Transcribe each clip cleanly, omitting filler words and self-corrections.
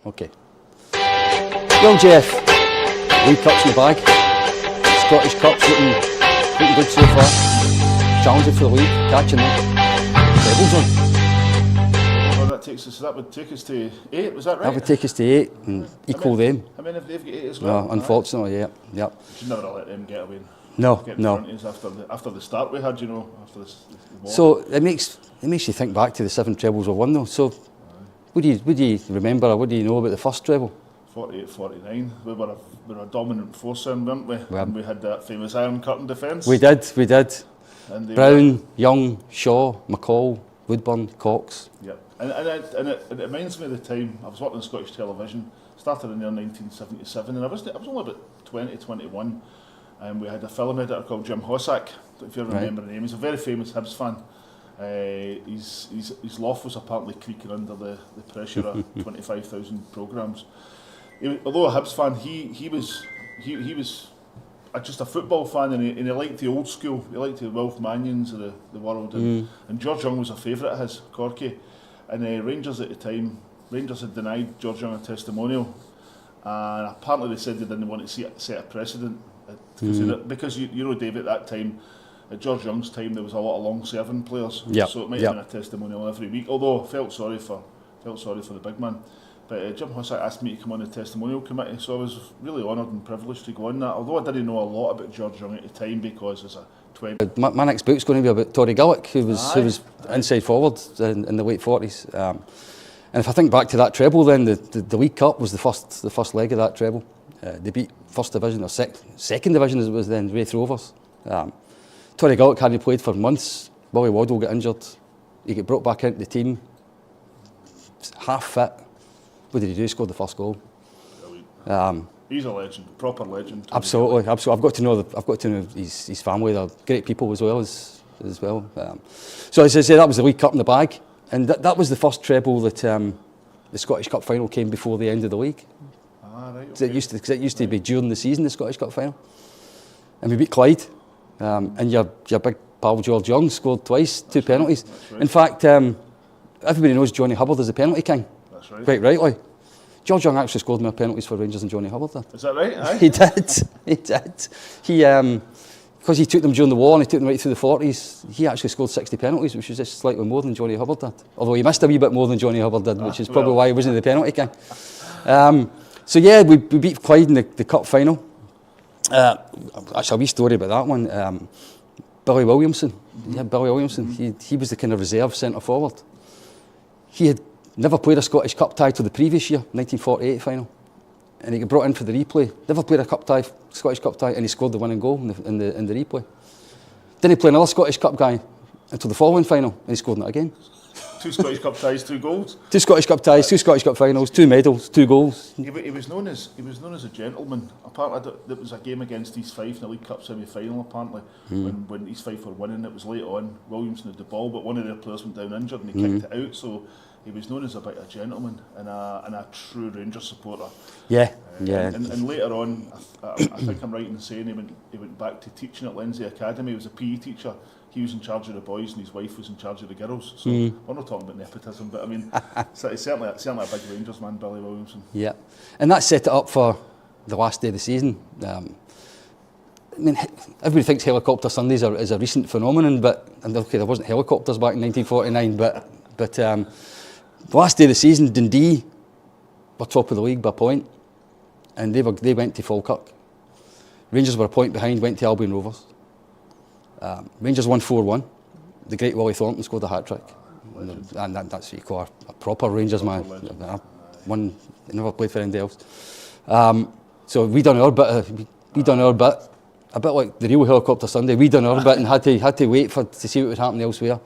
Okay. Well, Jeff, League Cup's in the bag. Scottish Cup's looking good so far. Challenging for the league, catching the Rebels on. Well, that would take us to 8, was that right? That would take us to 8 and equal them. I mean, if they've got 8 as well. No, unfortunately, yeah. You should never have let them get away. No. After the start we had, after this war. So it makes you think back to the 7 trebles we won though. So what do you remember, or what do you know about the first treble? 48-49. We were a dominant force then, weren't we? Well, and we had that famous Iron Curtain defence. We did. And Brown, Young, Shaw, McCall, Woodburn, Cox. Yeah, and it reminds me of the time I was working on Scottish television. Started in there in 1977, and I was only about 20, 21. And we had a film editor called Jim Hossack, if you remember the name. He's a very famous Hibs fan. His loft was apparently creaking under the pressure of 25,000 programmes. Although a Hibs fan, he was just a football fan, and he liked the old school. He liked the Wilf Manions of the world, and George Young was a favourite of his, Corky. And Rangers at the time, had denied George Young a testimonial, and apparently they said they didn't want to set a precedent. Because you know, Dave, at that time, at George Young's time, there was a lot of long-serving players, so it might have been a testimonial every week. Although I felt sorry for the big man. But Jim Hossack asked me to come on the testimonial committee, so I was really honoured and privileged to go on that. Although I didn't know a lot about George Young at the time, because as a 20. My next book's going to be about Tory Gillick, who was inside forward in the late 40s. And if I think back to that treble, then the League Cup was the first leg of that treble. They beat First Division, or Second Division as it was then, Wraith Rovers. Tory Gillick hadn't played for months. Willie Waddle got injured. He got brought back into the team, half fit. What did he do? He scored the first goal. He's a legend, proper legend. Absolutely. I've got to know his family. They're great people as well. So as I say, that was the League Cup in the bag, and that was the first treble that the Scottish Cup final came before the end of the league. Right. Okay. It used to be during the season, the Scottish Cup final, and we beat Clyde, and your big pal George Young scored twice, two penalties. Right. In fact, everybody knows Johnny Hubbard is the penalty king. That's right. Quite rightly. George Young actually scored more penalties for Rangers than Johnny Hubbard did. Is that right? Aye. He did. He because he took them during the war and he took them right through the 40s, he actually scored 60 penalties, which was just slightly more than Johnny Hubbard did. Although he missed a wee bit more than Johnny Hubbard did, which is probably why he wasn't the penalty king. So yeah, we beat Clyde in the cup final. Actually, a wee story about that one. Billy Williamson. Yeah, Billy Williamson. He was the kind of reserve centre forward. He had never played a Scottish Cup tie till the previous year, 1948 final, and he got brought in for the replay. Never played a cup tie, Scottish Cup tie, and he scored the winning goal in the replay. Didn't play another Scottish Cup guy until the following final, and he scored in it again. 2 Scottish Cup ties, 2 goals. 2 Scottish Cup ties, 2 Scottish Cup finals, 2 medals, 2 goals. He was known as a gentleman. Apparently, there was a game against East Fife in the League Cup semi-final. Apparently, when East Fife were winning, it was late on. Williamson had the ball, but one of their players went down injured, and he kicked it out. So he was known as a bit of a gentleman and a true Rangers supporter. Yeah. And later on, I think I'm right in saying he went back to teaching at Lindsay Academy. He was a PE teacher. He was in charge of the boys and his wife was in charge of the girls. So we're not talking about nepotism, but I mean, he's certainly a big Rangers man, Billy Williamson. Yeah, and that set it up for the last day of the season. I mean, everybody thinks helicopter Sundays is a recent phenomenon, but and okay, there wasn't helicopters back in 1949, but the last day of the season, Dundee were top of the league by a point, and they went to Falkirk. Rangers were a point behind, went to Albion Rovers. Rangers won 4-1. The great Willie Thornton scored a hat-trick. And that's what you call a proper Rangers man. He never played for anybody else. So we done our bit. A bit like the real Helicopter Sunday. We done our bit and had to wait to see what would happen elsewhere.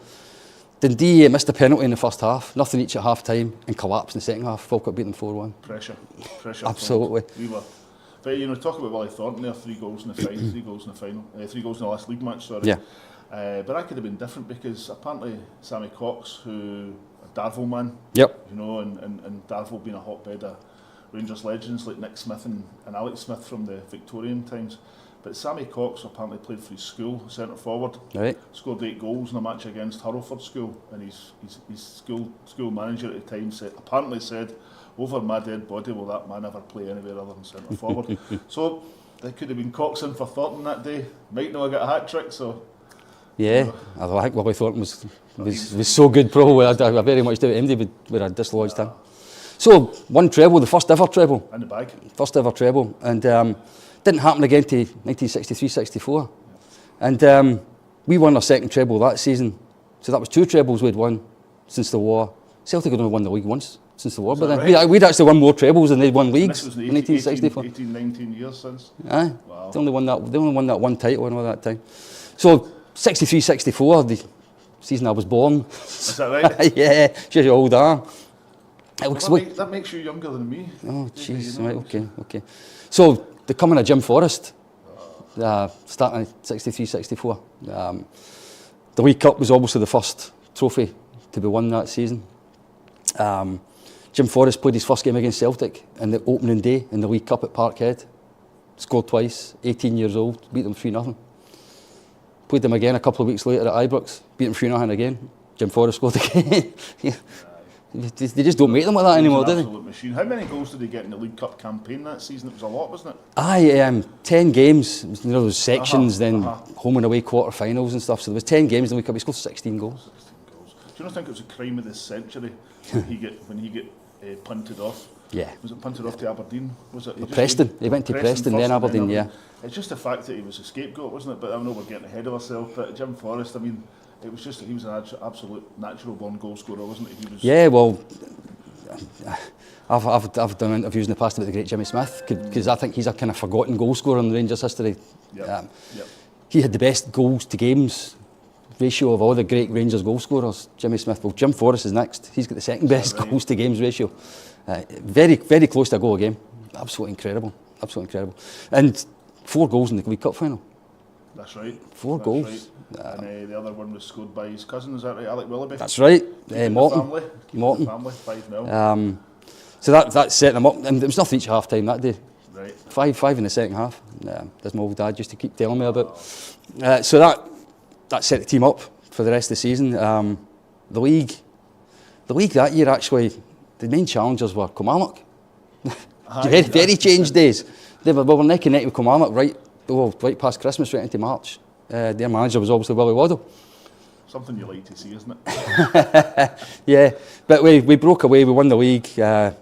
Dundee missed a penalty in the first half, nothing each at half time, and collapsed in the second half. Falkirk beat them 4-1. Pressure. Absolutely. We were. But talk about Willie Thornton there, 3 goals in the final, 3 goals in the final, 3 goals in the last league match, sorry. Yeah. But that could have been different because apparently Sammy Cox, who a Darvel man, Yep. And Darvel being a hotbed of Rangers legends like Nick Smith and Alex Smith from the Victorian times. But Sammy Cox apparently played for his school, centre forward. Right. Scored 8 goals in a match against Hurlford School, and his school manager at the time apparently said, "Over my dead body, will that man ever play anywhere other than centre forward?" So there could have been Cox in for Thornton that day. Might not have got a hat trick. So yeah, I think Willie Thornton was so good. Probably I very much doubt MD would have dislodged him. So one treble, the first ever treble. In the bag. First ever treble, and didn't happen again to 1963-64. And we won our second treble that season. So that was 2 trebles we'd won since the war. Celtic had only won the league once since the war, but then right? we'd actually won more trebles than they'd won leagues This was in 1964. 18, 19 years since. Aye, Wow. they only won that one title in all that time. So 63-64, the season I was born. Is that right? Yeah, shows you how old I am. That makes you younger than me. Oh, jeez, right, okay. So, the coming of Jim Forrest, starting in 63-64. The League Cup was obviously the first trophy to be won that season. Jim Forrest played his first game against Celtic in the opening day in the League Cup at Parkhead. Scored twice, 18 years old, beat them 3-0. Played them again a couple of weeks later at Ibrox, beat them 3-0 again. Jim Forrest scored again. They just don't make them like that anymore, do they? Absolute machine. How many goals did he get in the League Cup campaign that season? It was a lot, wasn't it? Aye, 10 games. It was, those sections, then home and away quarter-finals and stuff. So there was 10 games in the League Cup. He scored 16 goals. 16 goals. Do you not think it was a crime of this century when he get punted off? Yeah. Was it punted off to Aberdeen? Was it? Preston. He went to Preston, then Aberdeen, yeah. It's just the fact that he was a scapegoat, wasn't it? But I know we're getting ahead of ourselves. But Jim Forrest, I mean, it was just he was an absolute natural-born goal scorer, wasn't he? Yeah, well, I've done interviews in the past about the great Jimmy Smith because I think he's a kind of forgotten goal scorer in the Rangers history. Yep. He had the best goals to games ratio of all the great Rangers goal scorers, Jimmy Smith. Well, Jim Forrest is next. He's got the second best goals to games ratio. Very, very close to a goal a game. Absolutely incredible. And 4 goals in the League Cup final. That's right. 4 goals. Right. And the other one was scored by his cousin, is that right? Alec Willoughby? That's right. Morton. Family, 5-0. So that set them up, and there was nothing each half time that day. Right. 5 in the second half. As my old dad used to keep telling me about. So that set the team up for the rest of the season. The league that year actually, the main challengers were Kilmarnock. Very changed days. We were neck and neck with Kilmarnock right past Christmas, right into March. Their manager was obviously Willie Waddle. Something you like to see, isn't it? Yeah, but we broke away. We won the league in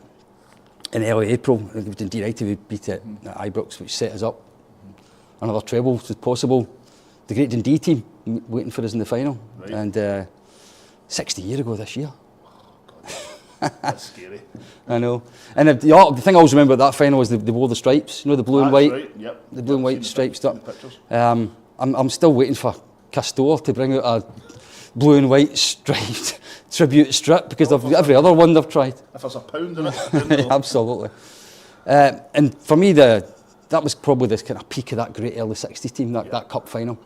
early April. It was indeed right to beat it at Ibrox, which set us up. Another treble was possible. The great Dundee team waiting for us in the final, right. And 60 years ago this year. That's scary. I know. And the thing I always remember about that final was they wore the stripes, the blue and white. Right. Yep. The blue and white stripes up. The I'm still waiting for Castor to bring out a blue and white striped tribute strip because every other one they've tried. If there's a pound in it. Absolutely. And for me, that was probably the kind of peak of that great early 60s team, that cup final.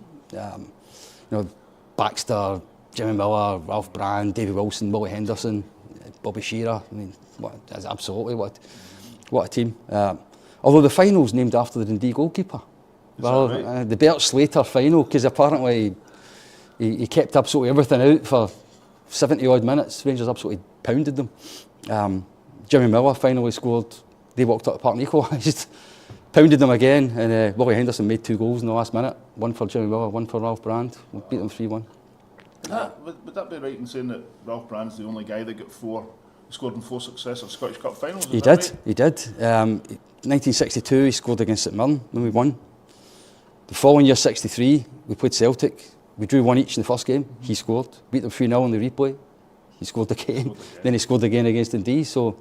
Baxter, Jimmy Miller, Ralph Brand, Davy Wilson, Willie Henderson, Bobby Shearer. I mean, what a team. Although the final's named after the Dundee goalkeeper. Right? The Bert Slater final, because apparently he kept absolutely everything out for 70 odd minutes. Rangers absolutely pounded them. Jimmy Miller finally scored. They walked up the park and equalised. Pounded them again, and Willie Henderson made 2 goals in the last minute. One for Jimmy Miller, one for Ralph Brand. We beat them 3-1. Would that be right in saying that Ralph Brand's the only guy that scored in 4 successive Scottish Cup finals? He did. 1962, he scored against St Mirren when we won. The following year, 63, we played Celtic. We drew 1 each in the first game. He scored. Beat them 3-0 in the replay. He scored again. Then he scored again against Dundee. So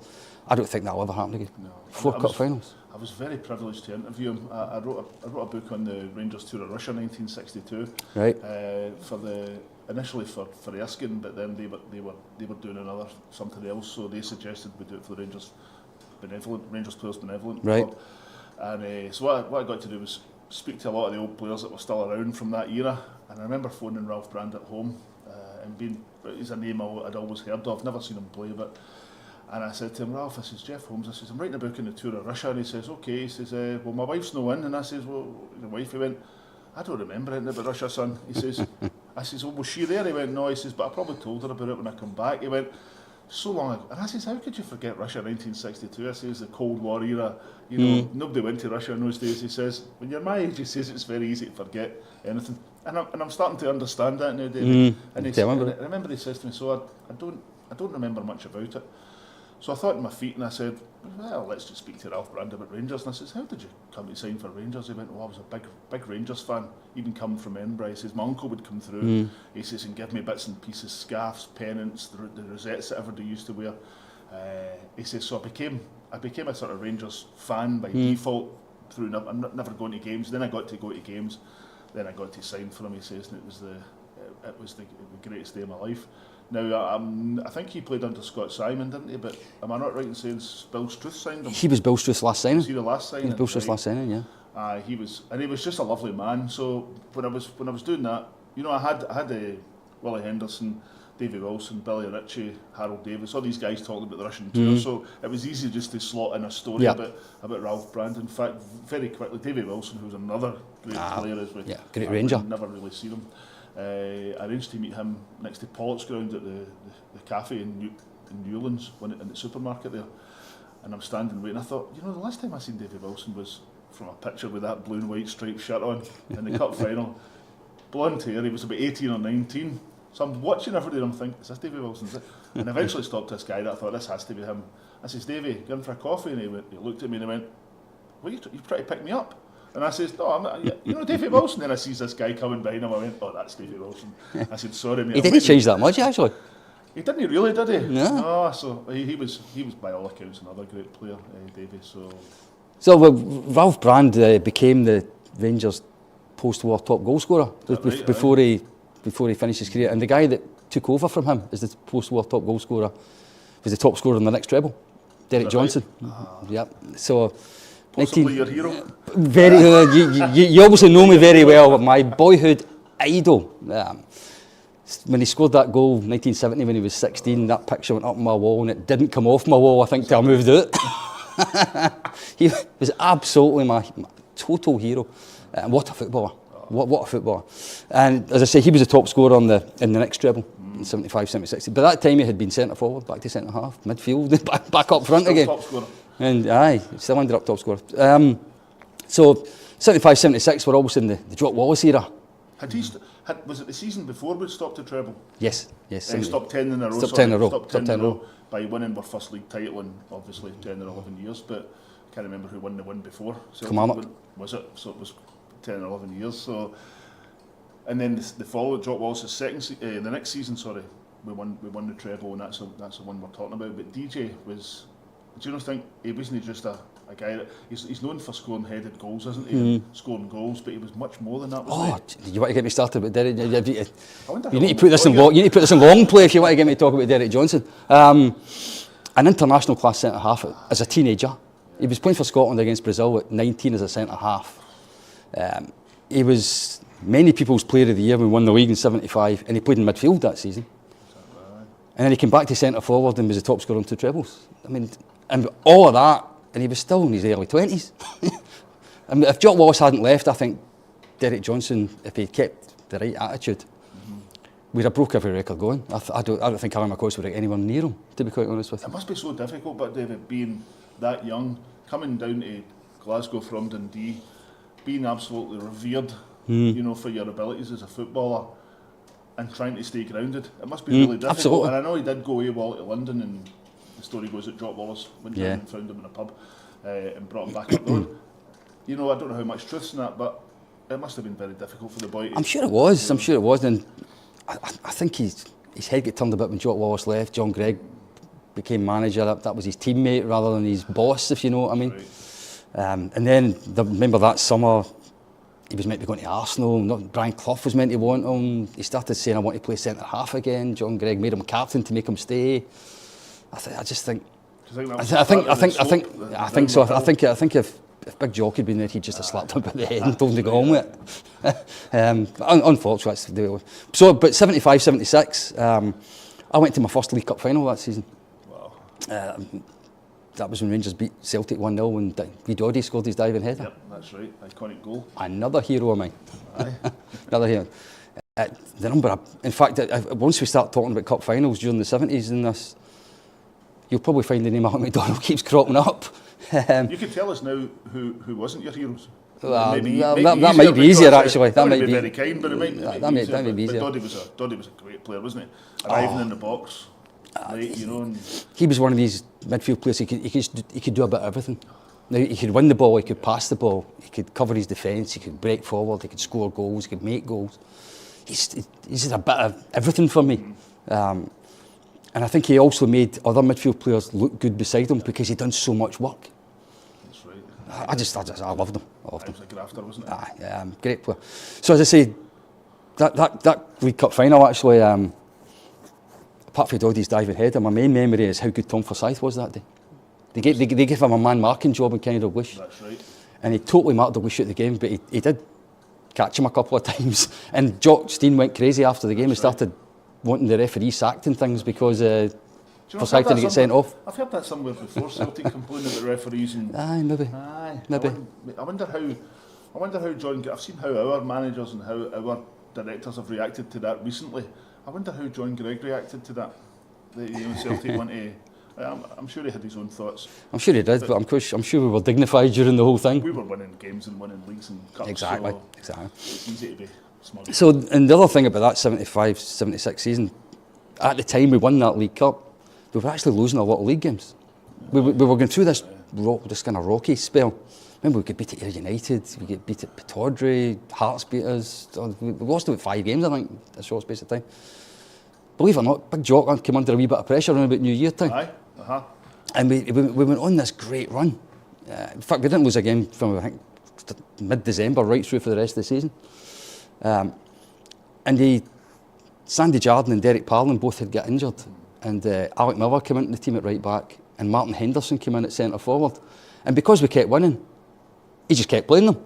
I don't think that'll ever happen again. No. 4 cup finals. I was very privileged to interview him. I wrote a book on the Rangers tour of Russia, 1962. Right. Initially for Erskine, but then they were doing something else. So they suggested we do it for the Rangers Players Benevolent Club. And so what I got to do was speak to a lot of the old players that were still around from that era. And I remember phoning Ralph Brand at home, and he's a name I'd always heard of. Never seen him play, but And I said to him, Ralph, I says, Jeff Holmes, I says, I'm writing a book on the tour of Russia. And he says, okay. He says, well, my wife's no in. And I says, well, the wife, he went, I don't remember anything about Russia, son. He says, I says, well, was she there? He went, no. He says, but I probably told her about it when I come back. He went, so long ago. And I says, how could you forget Russia 1962? I says, the Cold War era. You know, nobody went to Russia in those days. He says, when you're my age, he says, it's very easy to forget anything. And I'm starting to understand that now, David. And I remember he says to me, so I don't remember much about it. So I thought on my feet and I said, well, let's just speak to Ralph Brand about Rangers. And I says, how did you come to sign for Rangers? He went, well, I was a big Rangers fan, even coming from Edinburgh. He says, my uncle would come through, he says, and give me bits and pieces, scarves, pennants, the rosettes that everybody used to wear. He says, so I became a sort of Rangers fan by default through never going to games. Then I got to go to games. Then I got to sign for him, he says, and it was the greatest day of my life. Now, I think he played under Scott Simon, didn't he? But am I not right in saying Bill Struth signed him? He was Bill Struth's last signing. Was he the last signing? He was Bill Struth's last signing, yeah. He was just a lovely man. So when I was doing that, you know, I had Willie Henderson, Davy Wilson, Billy Ritchie, Harold Davis, all these guys talking about the Russian tour. So it was easy just to slot in a story about Ralph Brand. In fact, very quickly, Davy Wilson, who was another great player, as well. Yeah, great Ranger. Never really seen him. I arranged to meet him next to Pollock's ground at the cafe in Newlands, in the supermarket there. And I'm standing waiting. I thought, you know, the last time I seen Davy Wilson was from a picture with that blue and white striped shirt on in the cup final. Blonde hair, he was about 18 or 19. So I'm watching everybody and I'm thinking, is this Davy Wilson? Is it? And eventually stopped this guy that I thought, this has to be him. I says, Davy, go in for a coffee? And he looked at me and he went, well, you trying to pick me up? And I says, no, I'm not, you know Davy Wilson? Then I sees this guy coming behind him. I went, oh, that's Davy Wilson. I said, sorry, mate. He didn't change that much, actually. He didn't really, did he? No. No, so he was by all accounts another great player, Davy. So Ralph Brand became the Rangers post-war top goal scorer before he finished his career. And the guy that took over from him as the post-war top goal scorer was the top scorer in the next treble, Derek Johnson. Right? Yeah. So. Possibly your hero. Very. You obviously know me very well. My boyhood idol. When he scored that goal in 1970 when he was 16, that picture went up on my wall and it didn't come off my wall, I think, till I moved out. He was absolutely my total hero. What a footballer. What a footballer. And as I say, he was the top scorer in the next treble, in 75, 76. By that time he had been centre forward, back to centre half, midfield, back up front again. Top scorer. And still ended up top scorer. So 75, 76 were always in the Jock Wallace era. Was it the season before we stopped the treble? Yes. He stopped 10 in a row. Stopped 10 in a row. Stopped 10 in a row by winning our first league title in obviously 10 or 11 years. But I can't remember who won the one before. Kilmarnock. Was it? So it was 10 or 11 years. So, and then the following Jock Wallace's the next season, we won the treble, and that's the one we're talking about. But DJ was. Do you not think he wasn't just a guy that he's known for scoring headed goals, isn't he? Scoring goals, but he was much more than that, wasn't he? You want to get me started about Derek? You need to put this in long. You need to put this in long play if you want to get me to talk about Derek Johnson. An international class centre half as a teenager. He was playing for Scotland against Brazil at 19 as a centre half. He was many people's player of the year when we won the league in 75, and he played in midfield that season. And then he came back to centre forward and was the top scorer on 2 trebles. I mean, and all of that, and he was still in his early 20s. I mean, if Jock Wallace hadn't left, I think Derek Johnson, if he'd kept the right attitude, we'd have broke every record going. I don't think Alan McCoy would have anyone near him, to be quite honest with you. It must be so difficult, but David, being that young, coming down to Glasgow from Dundee, being absolutely revered, you know, for your abilities as a footballer, and trying to stay grounded. It must be really difficult. Absolutely. And I know he did go AWOL to London, and the story goes that Jock Wallace went down and found him in a pub and brought him back up the road. You know, I don't know how much truth's in that, but it must have been very difficult for the boy. I'm sure it was. I'm sure it was. And I think his head got turned a bit when Jock Wallace left. John Gregg became manager. That was his teammate rather than his boss, if you know what I mean. Right. And then, remember that summer, he was meant to be going to Arsenal. Brian Clough was meant to want him. He started saying, I want to play centre half again. John Gregg made him captain to make him stay. I think so. I think if Big Jock had been there, he'd just have slapped him by the head and told him to go on with it. Unfortunately, that's the way. So, but 75, 76, I went to my first League Cup final that season. Wow. That was when Rangers beat Celtic 1-0 when Doddy scored his diving header. Yep, that's right. Iconic goal. Another hero of mine. Aye. Another hero. The number of, in fact, once we start talking about cup finals during the 70s in this, you'll probably find the name of Alec McDonald keeps cropping up. You can tell us now who wasn't your heroes. Well, that might be easier actually. That might be very kind, but it might be easier. But Doddy was a great player, wasn't he? Arriving in the box, late, you know. And he was one of these midfield players. He could do a bit of everything. Now he could win the ball, he could pass the ball, he could cover his defence, he could break forward, he could score goals, he could make goals. He's a bit of everything for me. And I think he also made other midfield players look good beside him because he'd done so much work. That's right. I loved him. He was a grafter, wasn't he? Great player. So as I say, that League Cup final actually, apart from Doddy's diving header, my main memory is how good Tom Forsyth was that day. They gave him a man marking job in Kenny Dalglish. That's right. And he totally marked Dalglish out the game, but he did catch him a couple of times. And Jock Stein went crazy after the game. He started wanting the referee sacked and things because Forsyth didn't get sent off. I've heard that somewhere before. Celtic complaining about referees and maybe. I wonder how John. I've seen how our managers and how our directors have reacted to that recently. I wonder how John Gregg reacted to that. Celtic went to. I'm sure he had his own thoughts. I'm sure he did, but I'm sure we were dignified during the whole thing. We were winning games and winning leagues and cups. Exactly. It's easy to be smug. So, and the other thing about that 75-76 season, at the time we won that League Cup, we were actually losing a lot of league games. We were going through this kind of rocky spell. Remember, we could beat Ayr United, we could beat Pittodrie, Hearts beat us. We lost about 5 games, I think, in a short space of time. Believe it or not, Big Jock came under a wee bit of pressure around about New Year time. Aye. And we went on this great run. In fact, we didn't lose a game from, I think, mid-December right through for the rest of the season. And Sandy Jardine and Derek Parlin both had got injured. And Alec Miller came into the team at right back and Martin Henderson came in at centre forward. And because we kept winning, he just kept playing them.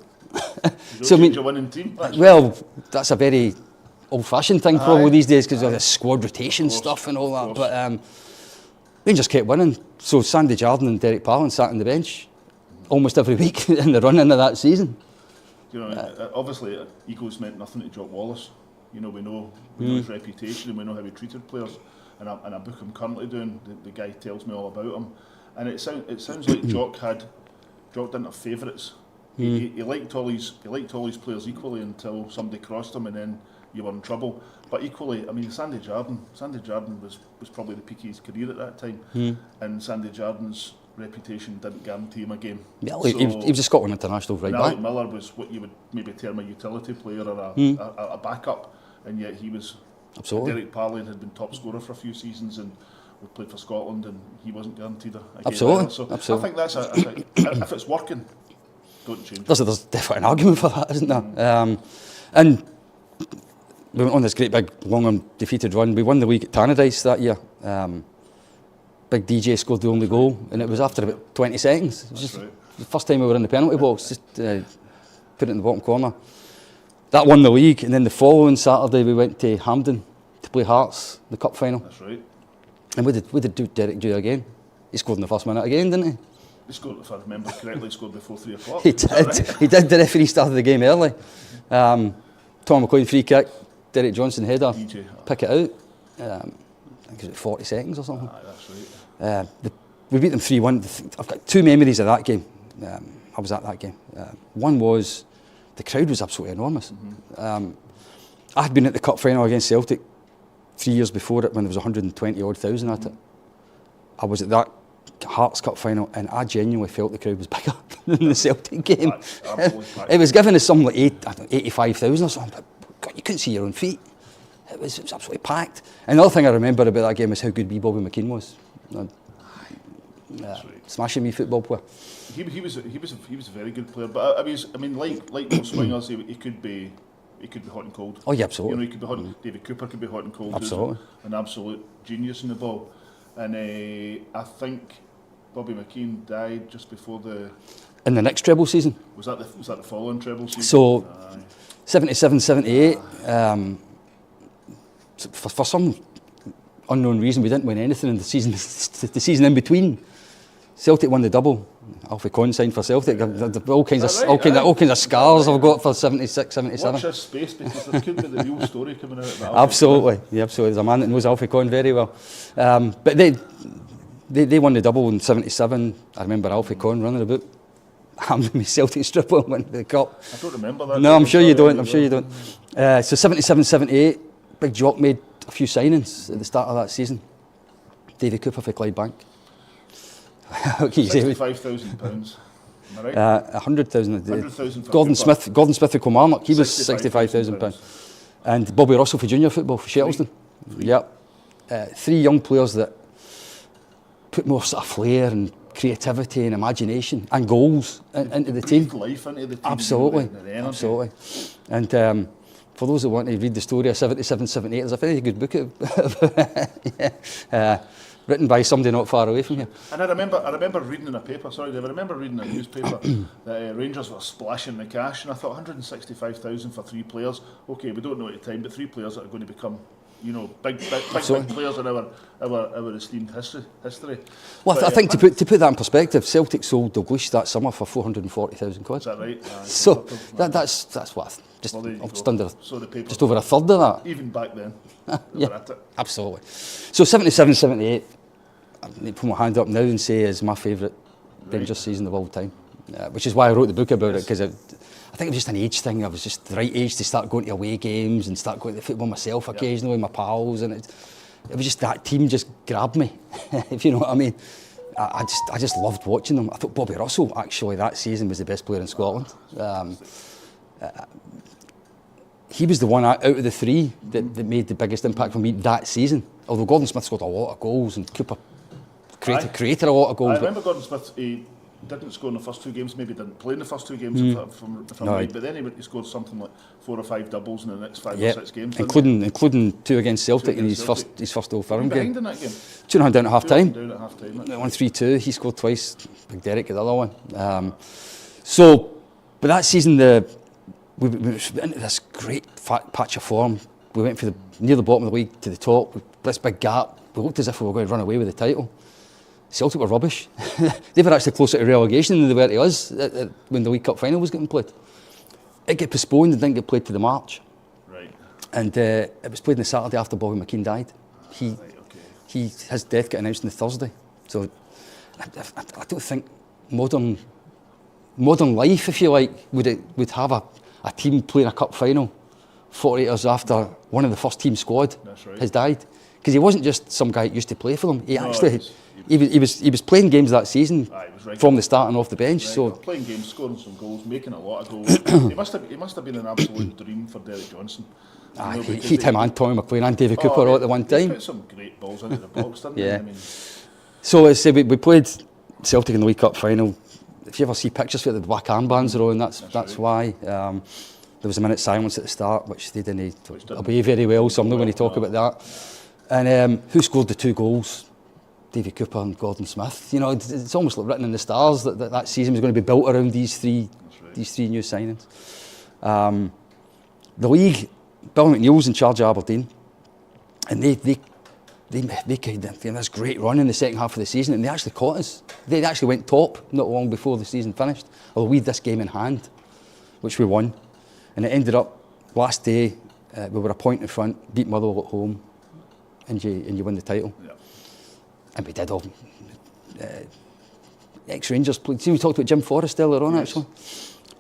So, a winning team? Well, that's a very old-fashioned thing probably these days because of the squad rotation stuff and all that. But Rangers kept winning. So Sandy Jardine and Derek Parlin sat on the bench almost every week in the run into that season. You know, obviously, egos meant nothing to Jock Wallace. You know, we know his reputation and we know how he treated players. And a book I'm currently doing, the guy tells me all about him. And it sounds like Jock didn't have favourites. He liked all his players equally until somebody crossed him and then you were in trouble. But equally, I mean, Sandy Jardine was probably the peak of his career at that time. And Sandy Jardine's reputation didn't guarantee him a game. Yeah, so he was a Scotland international right back. Alec Miller was what you would maybe term a utility player or a backup, and yet he was. Absolutely. Derek Parlin had been top scorer for a few seasons and we played for Scotland and he wasn't guaranteed a game. Absolutely. So Absolutely. I think if it's working, don't change it. There's definitely an argument for that, isn't there? And we went on this great big long undefeated run. We won the league at Tannadice that year. Big DJ scored the only goal and it was after about 20 seconds. It was just the first time we were in the penalty box, just put it in the bottom corner. That won the league, and then the following Saturday we went to Hampden to play Hearts, the cup final. That's right. And what did Derek do again? He scored in the first minute again, didn't he? He scored, if I remember correctly, he scored before 3 o'clock. He did. Right? He did. The referee started the game early. Tom McLean free kick, Derek Johnson header, DJ. pick it out. I think it was 40 seconds or something. That's right. We beat them 3-1. I've got 2 memories of that game. I was at that game. One was the crowd was absolutely enormous. I had been at the cup final against Celtic 3 years before it when there was 120,000 at it. I was at that Hearts Cup final and I genuinely felt the crowd was bigger than the Celtic game. It was given us something like 85,000 or something, but God, you couldn't see your own feet. It was absolutely packed. And the other thing I remember about that game is how good wee Bobby McKean was. Smashing me football player. He was a very good player, but I mean, like most swingers, he could be hot and cold. Oh yeah, absolutely. You know, he could be hot. David Cooper could be hot and cold. Absolutely. An absolute genius in the ball, and I think Bobby McKean died just before in the next treble season. Was that the following treble season? So, 77, 78. For some unknown reason, we didn't win anything in the season. The season in between, Celtic won the double. Alfie Conn signed for Celtic. All kinds of scars I've got for 76, 77. Watch this space, because there could be the real story coming out of Alfie Absolutely, yeah, absolutely. There's a man that knows Alfie Conn very well. But they won the double in 77. I remember Alfie Conn running about, handing me Celtic strip and went to the cup. I don't remember that. No, I'm sure you don't. So 77, 78, Big Jock made a few signings at the start of that season. Davy Cooper for Clydebank. £65,000. Am I right? 100,000. 100,000 for Gordon Cooper. Smith. Gordon Smith for Kilmarnock. He was £65,000. And Bobby Russell for junior football for Shettleston. Yep. 3 young players that put more sort of flair and creativity and imagination and goals into the team. Life into the team. Absolutely. And for those that want to read the story of 77, 78, there's a very good book written by somebody not far away from here. And I remember reading in a paper, sorry Dave, I remember reading in a newspaper that Rangers were splashing the cash, and I thought 165,000 for 3 players. Okay, we don't know at the time, but 3 players that are going to become, you know, big players in our esteemed history. Well, I think to put that in perspective, Celtic sold Dalglish that summer for 440,000 quid. Is that right? So that's what, just over a third of that. Even back then. Yeah, absolutely. So 77, 78, I need to put my hand up now and say is my favourite Rangers season of all time, which is why I wrote the book about it, because I think it was just an age thing. I was just the right age to start going to away games and start going to football myself occasionally with my pals, and it was just that team just grabbed me, if you know what I mean. I just loved watching them. I thought Bobby Russell actually that season was the best player in Scotland. He was the one out of the 3 that made the biggest impact for me that season. Although Gordon Smith scored a lot of goals and Cooper created a lot of goals. I remember Gordon Smith, he didn't score in the first 2 games, maybe didn't play in the first 2 games if I'm right, but then he scored something like 4 or 5 doubles in the next 5 or 6 games. Including 2 against Celtic in his first Old Firm game. In that game? 2-0 down at half time. Down at half time. 1-3-2, he scored twice, Big Derek got the other one. But that season we went into this great patch of form. We went from near the bottom of the league to the top, with this big gap. We looked as if we were going to run away with the title. Celtic were rubbish. They were actually closer to relegation than they were to us when the League Cup final was getting played. It got postponed and didn't get played to the March. Right. And it was played on the Saturday after Bobby McKean died. His death got announced on the Thursday. So I don't think modern life, if you like, would have a team playing a cup final 48 hours after one of the first team squad has died. Because he wasn't just some guy that used to play for them. He was playing games that season from the start and off the bench. So playing games, scoring some goals, making a lot of goals. He must have been an absolute dream for Derek Johnson. Him and Tommy McLean and David Cooper all at the one time. He put some great balls into the box, didn't he? I mean, so I say we played Celtic in the League Cup final. If you ever see pictures of it, the black armbands are on. That's why. There was a minute's silence at the start, which they didn't obey very well. So I'm not going to talk about that. And who scored the 2 goals? Davy Cooper and Gordon Smith. You know, it's almost like written in the stars that season was going to be built around these three new signings. The league, Bill McNeil's in charge of Aberdeen, and they kind of this great run in the second half of the season, and they actually caught us. They actually went top not long before the season finished. Although we had this game in hand, which we won, and it ended up last day we were a point in front, beat Motherwell at home, and you win the title. Yeah. And we did all. Ex-Rangers played. See, we talked about Jim Forrest earlier on, actually.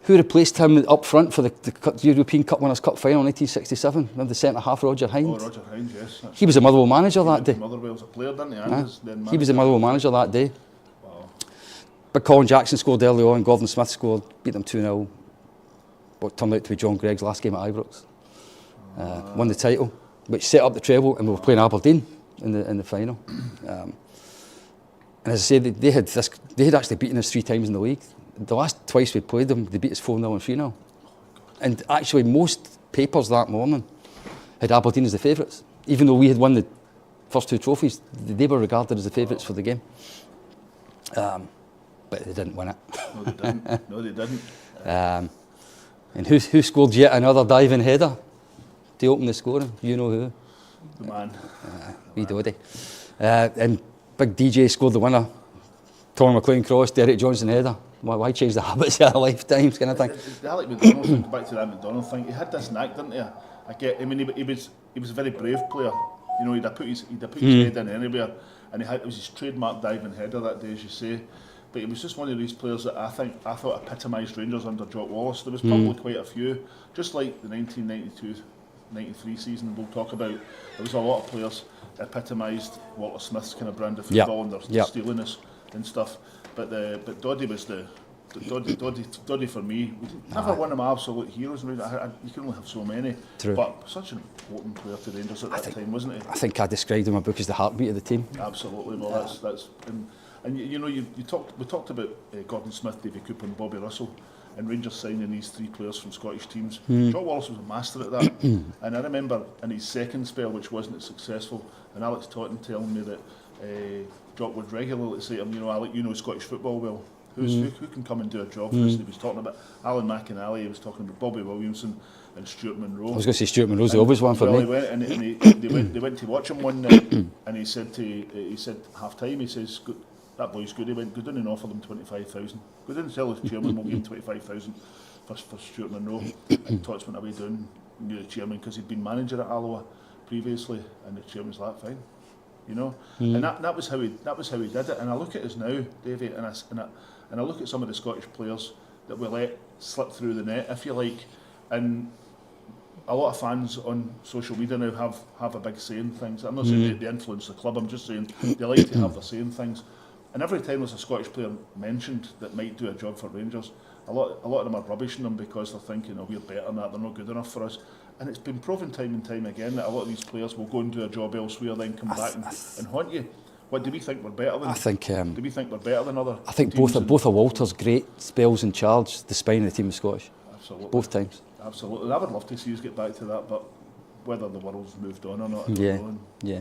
Who replaced him up front for the European Cup Winners' Cup final in 1967? Remember the centre-half, Roger Hines? Oh, Roger Hines, yes. He was a Motherwell manager that day. Motherwell was a player, didn't he? He was a Motherwell manager that day. Wow. But Colin Jackson scored early on, Gordon Smith scored, beat them 2-0. What turned out to be John Gregg's last game at Ibrox. Won the title, which set up the treble, and we were playing Aberdeen in the final. And as I say, they had actually beaten us 3 times in the league. The last twice we played them, they beat us 4-0 and 3-0. And actually, most papers that morning had Aberdeen as the favourites. Even though we had won the first 2 trophies, they were regarded as the favourites for the game. But they didn't win it. No, they didn't. And who scored yet another diving header to open the scoring? You know who? The man. Wee Doddy. And big DJ scored the winner. Tommy McLean cross, Derek Johnson header. Why change the habits of a lifetime kind of thing? The Alec McDonald thing, back to that McDonald thing, he had this knack, didn't he? I mean, he was a very brave player. You know, he'd have put his head in anywhere, and it was his trademark diving header that day, as you say. But he was just one of these players that I thought epitomised Rangers under Jock Wallace. There was probably quite a few, just like the 1992-93 season we'll talk about. There was a lot of players that epitomised Walter Smith's kind of brand of football and their steeliness and stuff. But Doddy was Doddy for me. Never one of my absolute heroes. You can only have so many. True. But such an important player to Rangers at that time, wasn't he? I think I described in my book as the heartbeat of the team. Absolutely. Well, that's and you know we talked about Gordon Smith, Davy Cooper, and Bobby Russell, and Rangers signing these three players from Scottish teams. Jock Wallace was a master at that, and I remember in his second spell, which wasn't as successful, and Alex Totten telling me that Jock would regularly say to him, you know, Alec, you know Scottish football well. Who can come and do a job for us? He was talking about Alan McInally, he was talking about Bobby Williamson and Stuart Monroe. I was going to say Stuart Monroe's the obvious one for me. They went to watch him one night, and he said half time, he says, that boy's good. He went, go down and offer them 25,000. Go down and tell the chairman we'll give him 25,000 for Stuart Monroe. And Tots went away down, knew the chairman because he'd been manager at Alloa previously, and the chairman's like, fine. You know, and that was how he did it. And I look at us now, Davey, and I look at some of the Scottish players that we let slip through the net, if you like, and a lot of fans on social media now have a big say in things. I'm not saying they influence the club. I'm just saying they like to have their say in things. And every time there's a Scottish player mentioned that might do a job for Rangers, a lot of them are rubbishing them because they're thinking, oh, we're better than that, they're not good enough for us. And it's been proven time and time again that a lot of these players will go and do a job elsewhere, then come back and haunt you. What do we think we're better than? Do we think we're better than other? I think both of Walter's great spells in charge, the spine of the team is Scottish. Absolutely. Both times. Absolutely. I would love to see us get back to that, but whether the world's moved on or not, I don't know. Yeah.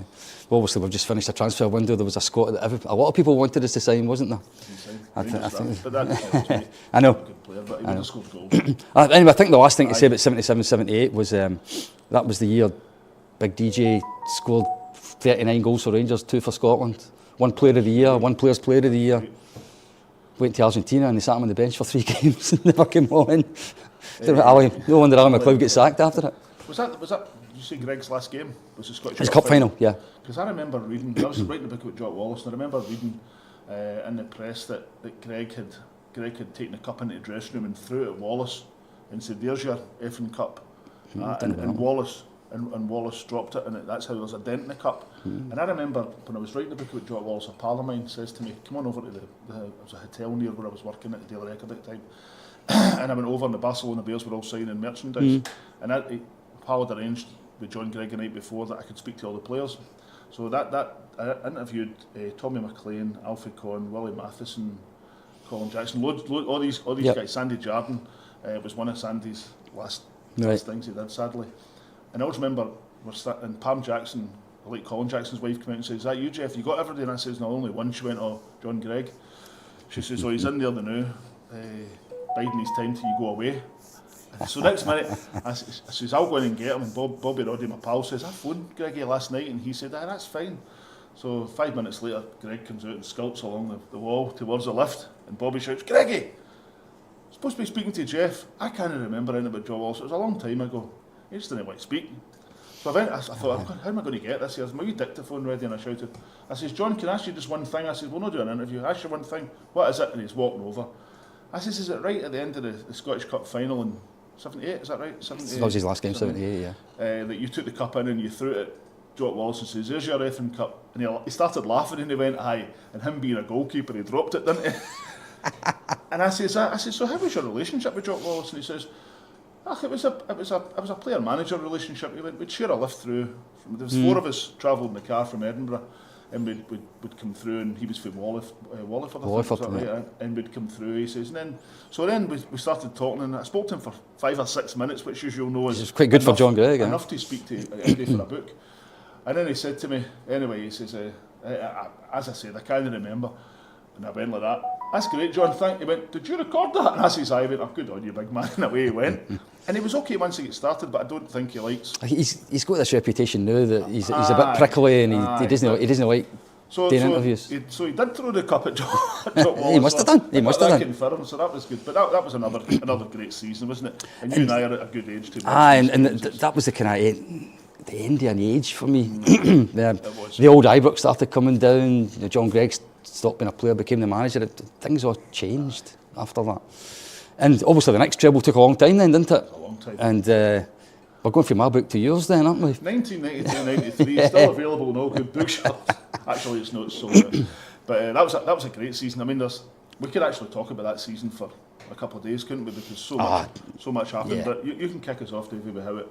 Well, obviously we've just finished a transfer window. There was a Scot that a lot of people wanted us to sign, wasn't there? I think. But that I know. Good player, but he would have scored goals. Anyway, I think the last thing to say about 77, 78 was that was the year Big DJ scored 39 goals for Rangers, 2 for Scotland, 1 Player of the Year, 1 Players Player of the Year. Went to Argentina and they sat him on the bench for 3 games and never came on. No wonder Alan McLeod got sacked after it. Was that? Did you say Greg's last game? Was the Scottish Cup final? Yeah. Because I remember reading. I was writing a book about Jock Wallace, and I remember reading in the press that Greg had taken a cup into the dressing room and threw it at Wallace and said, "There's your effing cup," and Wallace dropped it, and that's how there was a dent in the cup. And I remember when I was writing the book about Jock Wallace, a pal of mine says to me, "Come on over to there was a hotel near where I was working at the Daily Record at the time." And I went over and the Barcelona Bears were all signing merchandise. And Pal had arranged with John Gregg the night before that I could speak to all the players. So I interviewed Tommy McLean, Alfie Conn, Willie Matheson, Colin Jackson, all these guys. Sandy Jardine was one of Sandy's last things he did, sadly. And I always remember and Pam Jackson, like Colin Jackson's wife, came out and says, "Is that you, Jeff? You got everybody?" And I says, "No, only one." She went, "Oh, John Gregg." She says, "Oh, he's in there now. Biding his time till you go away." So next minute, I says, "I'll go in and get him." And Bobby Roddy, my pal, says, "I phoned Greggy last night," and he said, "That's fine." So 5 minutes later, Greg comes out and sculpts along the wall towards the lift, and Bobby shouts, "Greggy, supposed to be speaking to Jeff." I can't remember anything about Jock Wallace. It was a long time ago. He just didn't want to speak. So I thought, how am I going to get this? He has my wee dictaphone ready, and I shouted, I says, "John, can I ask you just one thing?" I says, "We'll not do an interview. I ask you one thing. What is it?" And he's walking over. I says, "Is it right at the end of the Scottish Cup final in 78, is that right? 78, that was his last game, 78, yeah. That you took the cup in and you threw it at Jock Wallace and says, 'There's your effing cup.' And he started laughing and he went, 'Aye.' And him being a goalkeeper, he dropped it, didn't he?" And I says, "So how was your relationship with Jock Wallace?" And he says, "It was a player-manager relationship. We'd share a lift through. There was 4 of us travelled in the car from Edinburgh, and we'd come through, and he was from Walliford, right? And we'd come through," he says, and then we started talking, and I spoke to him for 5 or 6 minutes, which as you'll know is quite good enough, for John Gregg. Enough to speak to anybody for a book. And then he said to me, anyway, he says, as I said, I can't remember. And I went like that. That's great, John. He went, did you record that? And I says, I went, oh, good on you, big man. And away he went. And he was okay once he got started, but I don't think he likes... He's got this reputation now that he's a bit prickly and he doesn't like doing interviews. So he did throw the cup at John Wallace. He must have done. He must have done. Confirmed, so that was good. But that was another great season, wasn't it? And you and I are at a good age to that was the kind of the end of an age for me. The old Ibrox started coming down. John Gregg stopped being a player, became the manager. Things all changed after that. And obviously the next treble took a long time then, didn't it? A long time. And we're going from my book to yours then, aren't we? 1992-93, still available in all good bookshops. Actually, it's not so. But that was a great season. I mean, we could actually talk about that season for a couple of days, couldn't we? Because so much happened. Yeah. But you can kick us off, Davey, with how it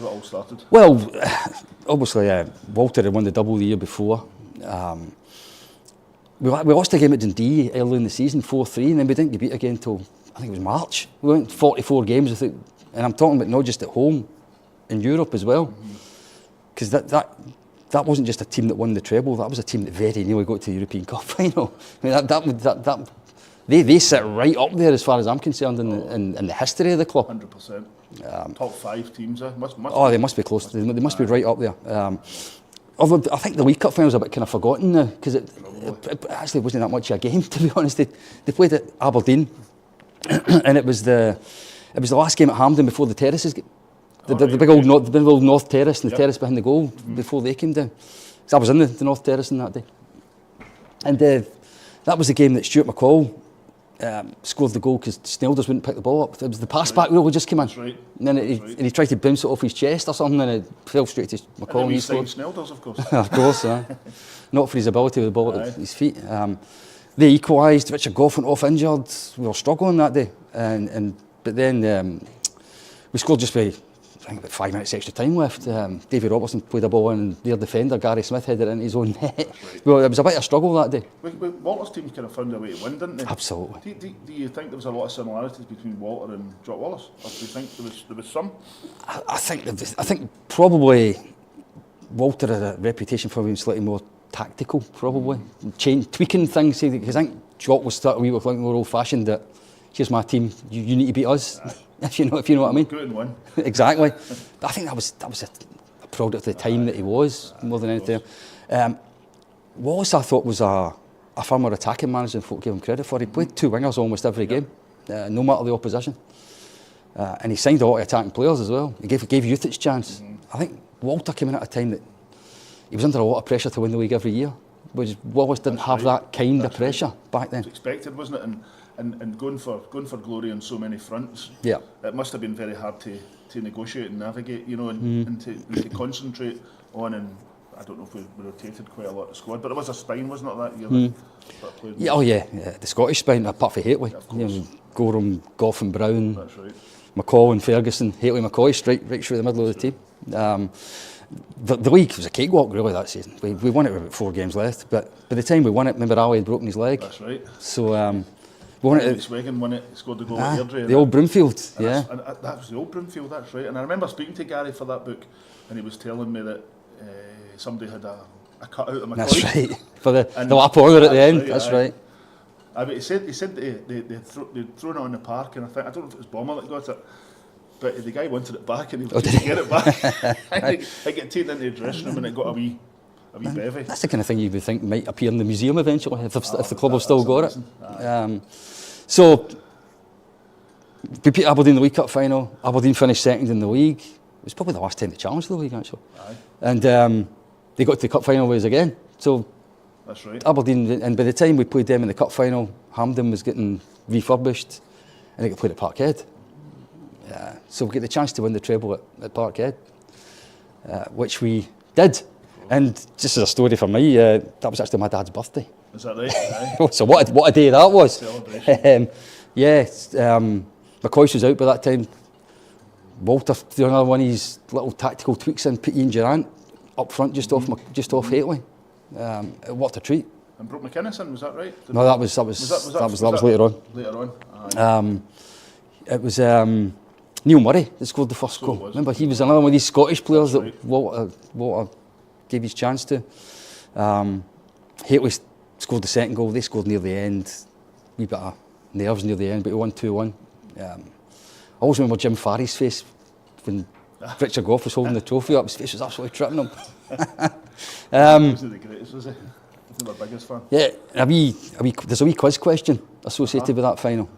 all started. Well, obviously, Walter had won the double the year before. We lost a game at Dundee early in the season, 4-3, and then we didn't get beat again until, I think it was March. We went 44 games without, and I'm talking about not just at home, in Europe as well. Because that wasn't just a team that won the treble, that was a team that very nearly got to the European Cup final. I mean, they sit right up there as far as I'm concerned in the history of the club. 100%. Top 5 teams, they must be close. They must be right up there. I think the League Cup final is a bit kind of forgotten now because it actually wasn't that much of a game, to be honest. They played at Aberdeen, and it was the last game at Hampden before the terraces. The big old North Terrace and the terrace behind the goal before they came down. So I was in the North Terrace on that day, and that was the game that Stuart McCall scored the goal because Snelders wouldn't pick the ball up. It was the pass back rule just came in, and then he tried to bounce it off his chest or something, and it fell straight to McCall. And he scored. Snelders, of course. Of course, not for his ability with the ball at his feet. They equalised. Richard Goff went off injured. We were struggling that day, but then we scored just by, I think, about 5 minutes extra time left. Davy Robertson played a ball in, and their defender Gary Smith headed it into his own net. Well, it was a bit of a struggle that day. Walter's team kind of found a way to win, didn't they? Absolutely. Do you think there was a lot of similarities between Walter and Jock Wallace, or do you think there was some? I think probably Walter had a reputation for being slightly more tactical, probably tweaking things. Because I think Jock was starting a wee bit more old-fashioned. That here's my team, you need to beat us. If you know what I mean. Go and win. Exactly. But I think that was a product of the time that he was more than anything. Wallace, I thought, was a far more attacking manager than folk gave him credit for. He played 2 wingers almost every game, no matter the opposition. And he signed a lot of attacking players as well. He gave youth its chance. I think Walter came in at a time that he was under a lot of pressure to win the league every year, whereas Wallace didn't have that kind of pressure back then. It was expected, wasn't it? And going for glory on so many fronts. Yeah. It must have been very hard to negotiate and navigate, and to concentrate on. And I don't know if we rotated quite a lot of the squad, but it was a spine, wasn't it, that year? The Scottish spine, apart from Hateley. Gorham, Goff and Brown. That's right. McCall and Ferguson, Hateley, McCoy, right through the middle of the team. The league was a cakewalk really that season. We won it with about 4 games left, but by the time we won it, remember Ali had broken his leg. That's right. So we won it. Wigan won it, scored the goal at Airdrie. The old Broomfield, and that was the old Broomfield, that's right. And I remember speaking to Gary for that book, and he was telling me that somebody had a cut out of McCoy. That's right. For the lap order at the end. That's right. But he said that they'd thrown it on the park, and I don't know if it was Bomber that got it, but the guy wanted it back, and he was going to get it back. It got taken into the dressing room, and it got a wee bevy. That's the kind of thing you would think might appear in the museum eventually, if the club have still got it. So we beat Aberdeen in the League Cup final. Aberdeen finished second in the league. It was probably the last time they challenged the league, actually. And they got to the cup final ways again. So that's right. Aberdeen, and by the time we played them in the cup final, Hampden was getting refurbished, and they got played at Parkhead. So we get the chance to win the treble at Parkhead, which we did. And just as a story for me, that was actually my dad's birthday. Is that right? So what a day that was. Celebration. McCoy was out by that time. Walter doing another one of his little tactical tweaks in, put Ian Durant up front just off Hateley. What a treat. And Broke McInnes in, was that right? No, that was later on. Later on. It was Neil Murray that scored the first goal. Remember, he was another one of these Scottish players that Walter gave his chance to. Hateley scored the second goal. They scored near the end. wee bit of nerves near the end, but we won 2-1. I always remember Jim Farry's face when Richard Gough was holding the trophy up. His face was absolutely tripping him. Wasn't the greatest, was he? I think my biggest fan. Yeah, there's a wee quiz question associated with that final.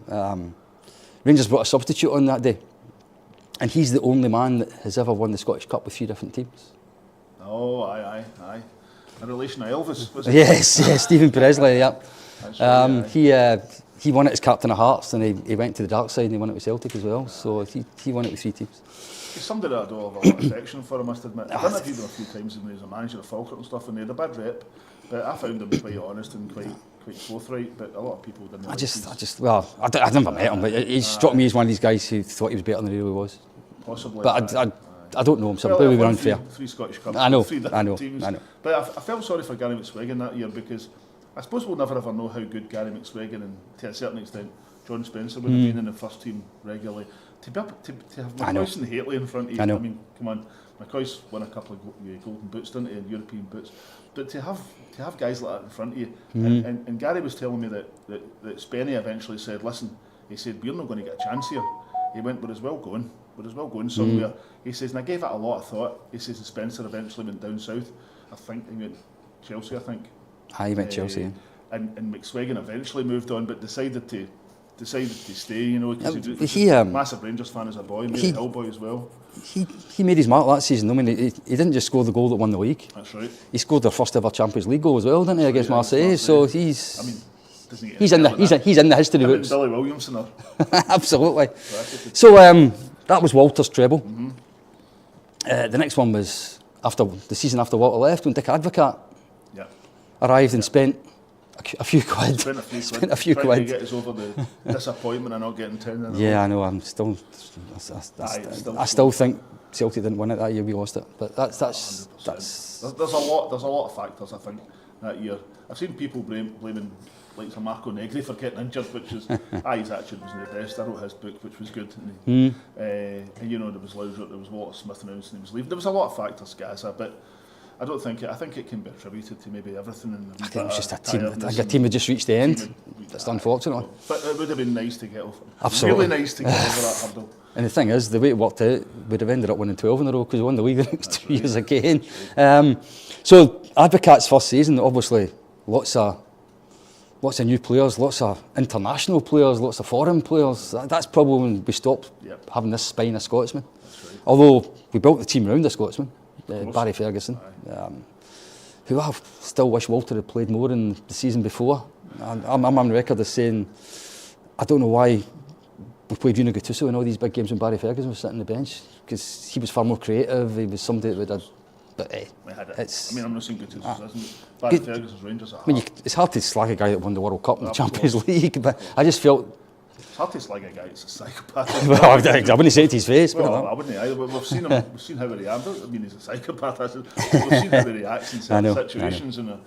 Rangers brought a substitute on that day, and he's the only man that has ever won the Scottish Cup with 3 different teams. Oh, aye. A relation of Elvis, was it? Yes, Stephen Presley, yeah. That's right, He won it as captain of Hearts, and he went to the dark side and he won it with Celtic as well. So he won it with 3 teams. He's somebody that I don't have a lot of affection for, I must admit. I've interviewed him a few times when he was a manager of Falkirk and stuff, and he had a bad rep, but I found him quite honest and quite forthright, but a lot of people didn't. I never met him, but he struck me as one of these guys who thought he was better than he really was. Possibly. But I don't know him, so maybe we're unfair. Three Scottish Cups. I know. Teams. But I felt sorry for Gary McSwiggan that year, because I suppose we'll never ever know how good Gary McSwiggan and to a certain extent John Spencer would have been in the first team regularly. To have McCoy and Hateley in front of you, I mean, come on, McCoy's won a couple of golden boots, didn't he, and European boots. But to have guys like that in front of you, and Gary was telling me that Spenny eventually said, listen, he said, we're not going to get a chance here. He went, we're as well going somewhere. He says, and I gave it a lot of thought. He says, and Spencer eventually went down south. I think he went Chelsea, I think. He went Chelsea, yeah. And McSwiggan eventually moved on, but decided to stay, you know, because he was a massive Rangers fan as a boy, maybe a Hillboy as well. He made his mark that season. I mean, he didn't just score the goal that won the league. That's right. He scored their first ever Champions League goal as well, didn't he, against Marseille? So he's in the history books. Billy Williamson are. Absolutely. So that was Walter's treble. The next one was after the season after Walter left, when Dick Advocat arrived and spent a few quid. Spent a few quid. Trying to get us over the disappointment of not getting 10. Yeah, I know. I still think Celtic didn't win it that year. We lost it, but that's. There's a lot of factors, I think, that year. I've seen people blaming like Marco Negri for getting injured, which is his attitude wasn't the best. I wrote his book, which was good. And you know, there was Laudrup, there was Walter Smith announcing he was leaving. There was a lot of factors, Gaza, but I don't think I think it can be attributed to maybe everything. I think it was just a team. I think a team had just reached the end. That's unfortunate. But it would have been nice to get over. Absolutely. Really nice to get over that hurdle. And the thing is, the way it worked out, we'd have ended up winning 12 in a row because we won the league the next 2 years again. So Advocaat's first season, obviously, lots of new players, lots of international players, lots of foreign players. That's probably when we stopped having this spine of Scotsmen. Right. Although we built the team around the Scotsman. Barry Ferguson, who I still wish Walter had played more in the season before. I'm on record as saying I don't know why we played Rino Gattuso in all these big games when Barry Ferguson was sitting on the bench, because he was far more creative. He was somebody that would have. But I'm not saying Gattuso. Barry Ferguson's Rangers are hard. It's hard to slag a guy that won the World Cup and the Champions League, but I just felt. It's hard to slag a guy that's a psychopath. Well, I wouldn't say it to his face. Well, I wouldn't either. We've seen him. We've seen how he reacts. I mean, he's a psychopath. We've seen how he reacts in certain situations. And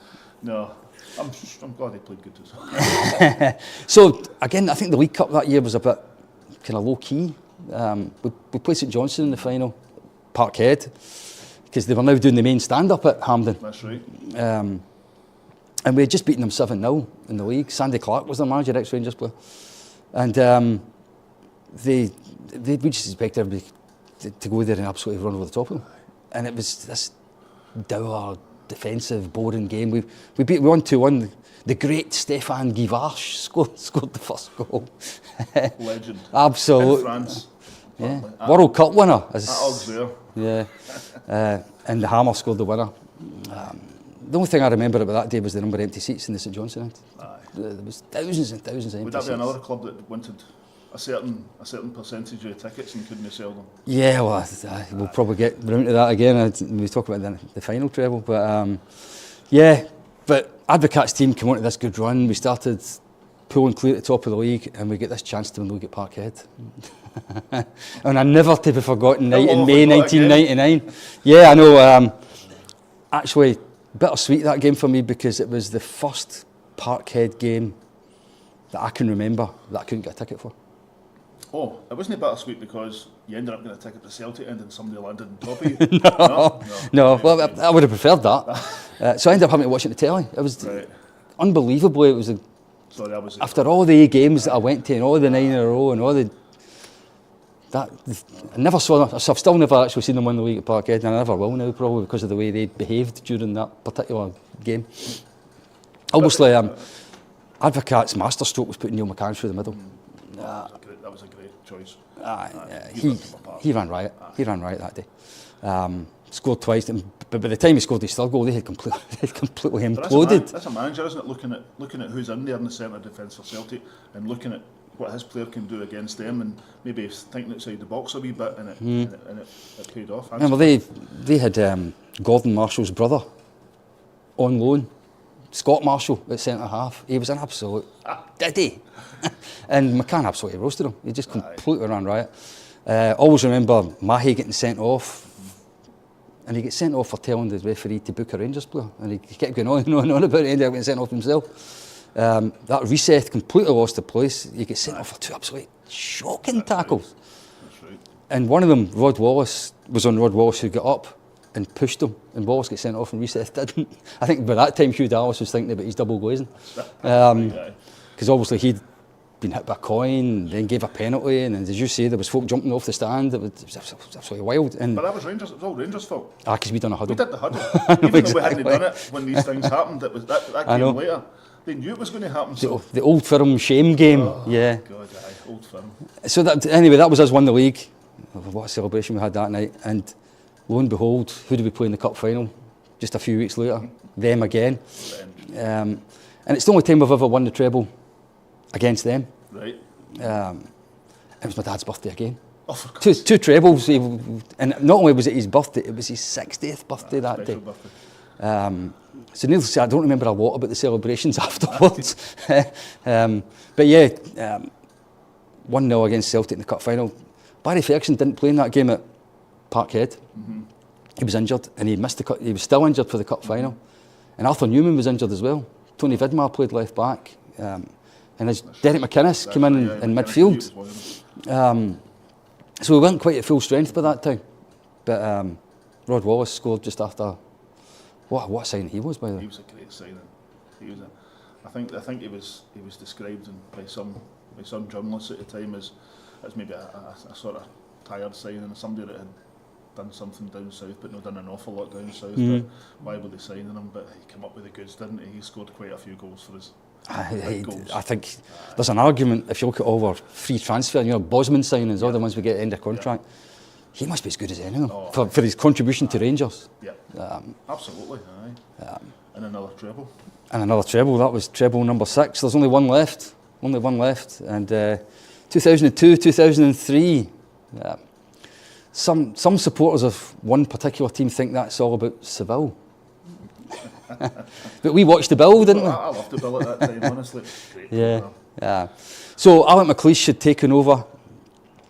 I'm glad he played good as well. So again, I think the League Cup that year was a bit kind of low key. We played St Johnstone in the final, Parkhead, because they were now doing the main stand up at Hampden. That's right. And we had just beaten them 7-0 in the league. Sandy Clark was their manager, ex-Rangers player. And we just expected everybody to go there and absolutely run over the top of them. And it was this dour, defensive, boring game. We won 2-1. The great Stefan Guivarch scored the first goal. Legend. Absolute. In France. Yeah. World Cup winner. That odds there. Yeah. And the Hammer scored the winner. The only thing I remember about that day was the number of empty seats in the St Johnstone end. There was thousands and thousands of empty seats. Would that be another club that wanted a certain percentage of the tickets and couldn't sell them? Yeah, well, we'll probably get round to that again. We talk about the final treble, but but Advocaat's team came on to this good run. We started pulling clear at the top of the league, and we get this chance to win the league at Parkhead. And a never to be forgotten night in May 1999. Yeah, I know. Actually, bittersweet that game for me, because it was the first Parkhead game that I can remember that I couldn't get a ticket for. Oh, it wasn't bittersweet because you ended up getting a ticket to Celtic and then somebody landed on top of you? No. Well, I would have preferred that. So I ended up having to watch it on the telly. It was unbelievably. It was Sorry, I was... After all the games that I went to, and all the 9 in a row, and all the... I never saw them. I've still never actually seen them win the league at Parkhead, and I never will now, probably because of the way they behaved during that particular game. Obviously, Advocaat's masterstroke was putting Neil McCann through the middle. That was a great choice. He ran riot. He ran riot that day. Scored twice, but by the time he scored his third goal, they had completely imploded. That's a manager, isn't it? Looking at who's in there in the centre defence for Celtic, and looking at what his player can do against them, and maybe thinking outside the box a wee bit, and it paid off. Remember, they had Gordon Marshall's brother on loan, Scott Marshall at centre half. He was an absolute diddy, and McCann absolutely roasted him. He just completely ran riot. Always remember Mahy getting sent off. And he gets sent off for telling the referee to book a Rangers player. And he kept going on and on and on about it, ended up getting sent off himself. That reset completely lost the place. He gets sent off for 2 absolutely shocking tackles. That's right. And one of them, Rod Wallace, was on Rod Wallace, who got up and pushed him. And Wallace gets sent off and Reset didn't. I think by that time Hugh Dallas was thinking about his double glazing. Because obviously he'd been hit by a coin, then gave a penalty, and as you say, there was folk jumping off the stand. It was absolutely wild. And but that was Rangers. It was all Rangers' fault. Because we done a huddle. We did the huddle. Even though we hadn't done it when these things happened, it was that came later. They knew it was going to happen. The old firm shame game. Oh, yeah. God, old firm. So anyway, that was us won the league. What a celebration we had that night. And lo and behold, who did we play in the cup final? Just a few weeks later, them again. And it's the only time we've ever won the treble against them. Right. It was my dad's birthday again. Oh, for God's Two trebles, and not only was it his birthday, it was his 60th birthday that day. Birthday. So needless to say, I don't remember a lot about the celebrations afterwards. But yeah, 1-0 against Celtic in the cup final. Barry Ferguson didn't play in that game at Parkhead. He was injured, and he missed the cup. He was still injured for the cup final. And Arthur Newman was injured as well. Tony Vidmar played left back. And as Derek McInnes came in midfield. So we weren't quite at full strength by that time. But Rod Wallace scored just after. What a sign he was, by the way. He was a great signing. I think he was described by some journalists at the time as maybe a sort of tired signing, somebody that had done something down south but not done an awful lot down south. But why were they signing him? But he came up with the goods, didn't he? He scored quite a few goals for us. I think there's an argument, if you look at all our free transfer, Bosman signings, all the ones we get at the end of contract, he must be as good as anyone for his contribution to Rangers. Yeah, absolutely. And another treble. That was treble number 6. There's only one left. And 2002, 2003. Some supporters of one particular team think that's all about Seville. But we watched the bill, didn't we? I loved the bill at that time, honestly. Great. Yeah. So Alec McLeish had taken over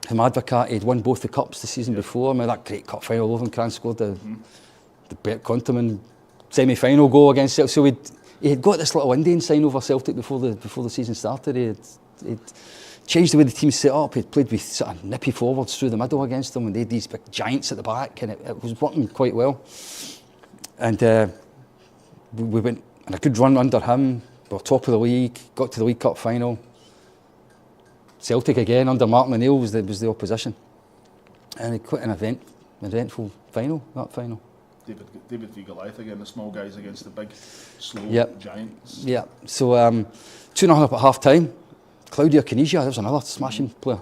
from Advocaat. He'd won both the cups the season before. I mean, that great cup final, Lovenkrands scored the Bert Conterman semi-final goal against Celtic. So he had got this little Indian sign over Celtic before the season started. He'd changed the way the team set up. He'd played with sort of nippy forwards through the middle against them, and they had these big giants at the back, and it was working quite well. And we went on a good run under him. We were top of the league, got to the League Cup final. Celtic again under Martin O'Neill was the opposition, and quite an eventful final. That final. David v Goliath again, the small guys against the big, slow giants. Yeah. So 2-0 up at half time. Claudio Caniggia, that was another smashing player.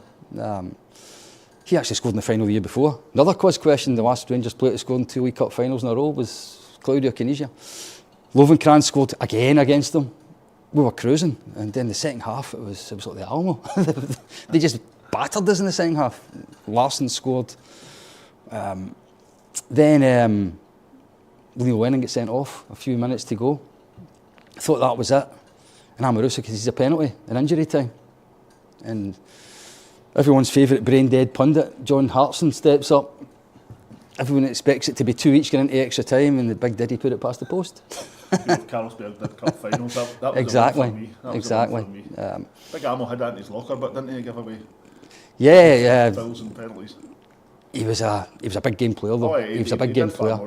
He actually scored in the final the year before. Another quiz question: the last Rangers player to score in 2 League Cup finals in a row was Claudio Caniggia. Lovenkrands scored again against them. We were cruising, and then the second half it was like the Alamo. They just battered us in the second half. Larsson scored. Then Leo Lennon gets sent off. A few minutes to go. I thought that was it, and Amarusa concedes a penalty in injury time, and everyone's favourite brain dead pundit John Hartson steps up. Everyone expects it to be 2 each going into extra time, and the big Diddy put it past the post. Carlsberg did cup finals. That was exactly. The one for me. That exactly. Was the one for me. Big Amo had that in his locker, but didn't he give away? Fouls and penalties. He was a big game player though. He was a big game player. He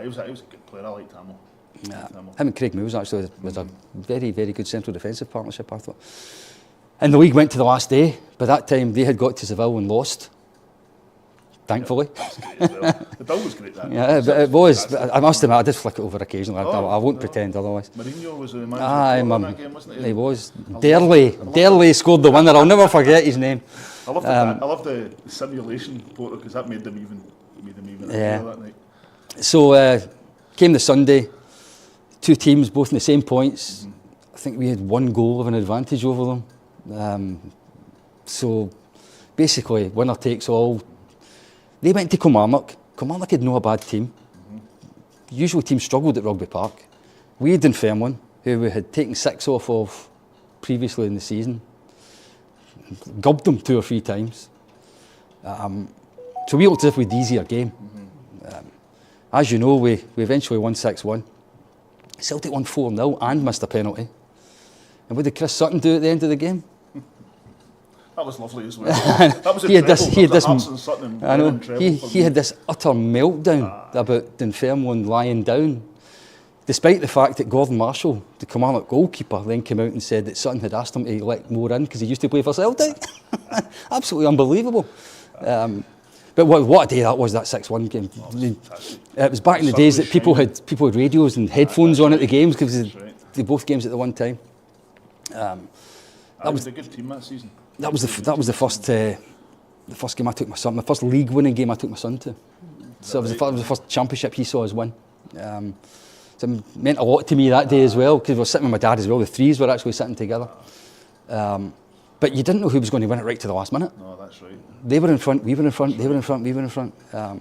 was a good player. I liked Amo. Him and Craig Mills actually was a very, very good central defensive partnership, I thought. And the league went to the last day. By that time, they had got to Seville and lost, thankfully. Yeah, that's great as well. The bill was great, that. Yeah, but it was. But I must admit, I did flick it over occasionally. I won't pretend otherwise. Mourinho was the manager of that game, wasn't he? He was. Darley scored the winner. I'll never forget his name. I love the simulation photo because that made them even Yeah. that night. So came the Sunday, two teams both in the same points. I think we had one goal of an advantage over them. So basically, winner takes all. They went to Kilmarnock. Kilmarnock had no a bad team. Usually teams struggled at Rugby Park. We had Dunfermline, who we had taken 6 off of previously in the season. Gubbed them 2 or 3 times. So we looked as if we'd easier game. As you know, we eventually won 6-1. Celtic won 4-0 and missed a penalty. And what did Chris Sutton do at the end of the game? That was lovely as well. That was he had this utter meltdown about Dunfermline lying down, despite the fact that Gordon Marshall, the Kilmarnock goalkeeper, then came out and said that Sutton had asked him to let more in because he used to play for Celtic. Absolutely unbelievable. But what a day that was, that 6-1 game. It was back in the days that people had radios and headphones on at the games because they both games at the one time. That was a good team that season. That was the first game I took my son, my first league winning game I took my son to. So it was the first championship he saw us win. So it meant a lot to me that day as well because we were sitting with my dad as well. The threes were actually sitting together. But you didn't know who was going to win it right to the last minute. No, that's right. They were in front, we were in front, they were in front, we were in front. I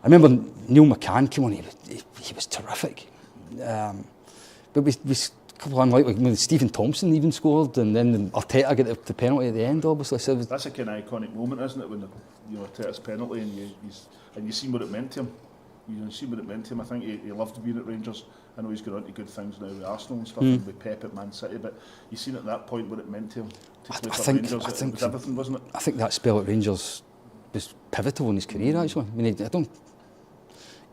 remember Neil McCann came on, he was terrific. But we a couple of unlikely, Stephen Thompson even scored, and then Arteta got the penalty at the end, obviously. So that's a kind of iconic moment, isn't it, when Arteta's penalty and you see what it meant to him. You see what it meant to him. I think he loved being at Rangers. I know he's got on to good things now with Arsenal and stuff, and with Pep at Man City, but you seen at that point what it meant to him to play for Rangers. It was everything, wasn't it? I think that spell at Rangers was pivotal in his career, actually. I mean,